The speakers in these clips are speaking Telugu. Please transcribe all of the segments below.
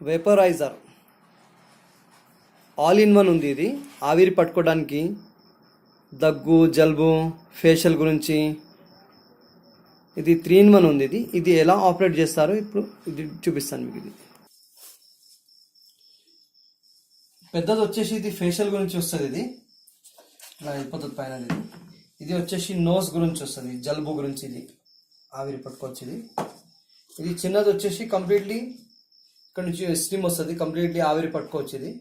వేపరైజర్ ఆల్ ఇన్ వన్ ఉంది. ఇది ఆవిరి పట్టుకోవడానికి, దగ్గు, జలుబు, ఫేషియల్ గురించి ఇది 3 in 1 ఉంది. ఇది ఎలా ఆపరేట్ చేస్తారో ఇప్పుడు ఇది చూపిస్తాను మీకు. ఇది పెద్దది వచ్చేసి ఇది ఫేషియల్ గురించి వస్తుంది. ఇది ఇలా అయిపోతుంది పైన. ఇది వచ్చేసి నోస్ గురించి వస్తుంది, జలుబు గురించి ఇది ఆవిరి పట్టుకోవచ్చు. ఇది చిన్నది వచ్చేసి కంప్లీట్లీ ఇక్కడ నుంచి స్టీమ్ వస్తుంది, కంప్లీట్లీ ఆవిరి పట్టుకోవచ్చు. ఇది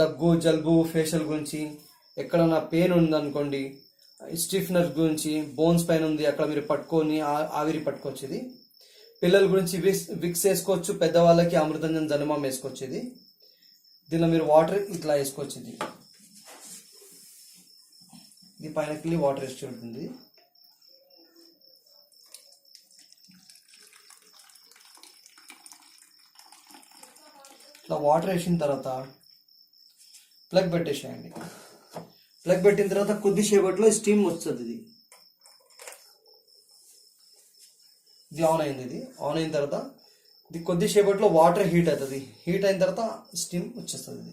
దగ్గు, జలుబు, ఫేషియల్ గురించి, ఎక్కడన్నా పెయిన్ ఉందనుకోండి, స్టిఫ్నర్ గురించి, బోన్స్ పైన ఉంది అక్కడ మీరు పట్టుకొని ఆవిరి పట్టుకోవచ్చు. ఇది పిల్లల గురించి విక్స్ వేసుకోవచ్చు, పెద్దవాళ్ళకి అమృతంజన్ జనమాం వేసుకోవచ్చు. దీనిలో మీరు వాటర్ ఇట్లా వేసుకోవచ్చు. ఇది పైనకి వాటర్ వేసి ఉంటుంది. ఇట్లా వాటర్ వేసిన తర్వాత ప్లగ్ పెట్టేసేయండి. ప్లగ్ పెట్టిన తర్వాత కొద్దిసేపట్లో స్టీమ్ వస్తుంది. ఇది ఆన్ అయింది. ఆన్ అయిన తర్వాత ఇది కొద్దిసేపట్లో వాటర్ హీట్ అవుతుంది. హీట్ అయిన తర్వాత స్టీమ్ వచ్చేస్తుంది.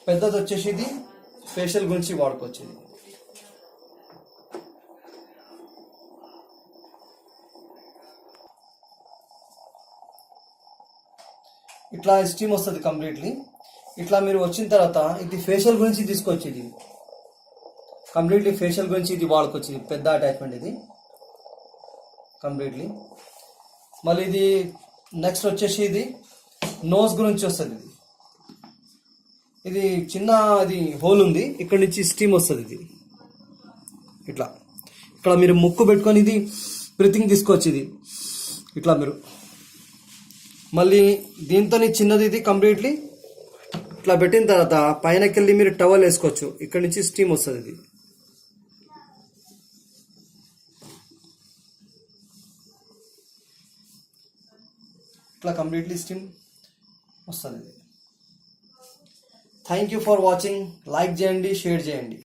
పెద్దది వచ్చేసి ఇది ఫేషియల్ గురించి వాడుకోవచ్చు. ఇట్లా స్టీమ్ వస్తుంది కంప్లీట్లీ. ఇట్లా మీరు వచ్చిన తర్వాత ఇది ఫేషియల్ గురించి తీసుకోవచ్చు. ఇది కంప్లీట్లీ ఫేషియల్ గురించి ఇది వాడుకోవచ్చు. ఇది పెద్ద అటాచ్మెంట్ ఇది కంప్లీట్లీ. మళ్ళీ ఇది నెక్స్ట్ వచ్చేసి ఇది నోస్ గురించి వస్తుంది. ఇది చిన్న ఇది హోల్ ఉంది, ఇక్కడ నుంచి స్టీమ్ వస్తుంది. ఇది ఇట్లా ఇక్కడ మీరు ముక్కు పెట్టుకొని ఇది బ్రీతింగ్ తీసుకోవచ్చు. ఇది ఇట్లా మీరు మళ్ళీ దీంతో చిన్నది ఇది కంప్లీట్లీ ఇట్లా పెట్టిన తర్వాత పైనకి వెళ్ళి మీరు టవల్ వేసుకోవచ్చు. ఇక్కడ నుంచి స్టీమ్ వస్తుంది. ఇది ఇట్లా కంప్లీట్లీ స్టీమ్ వస్తుంది. Thank you for watching. Like చేయండి, షేర్ చేయండి.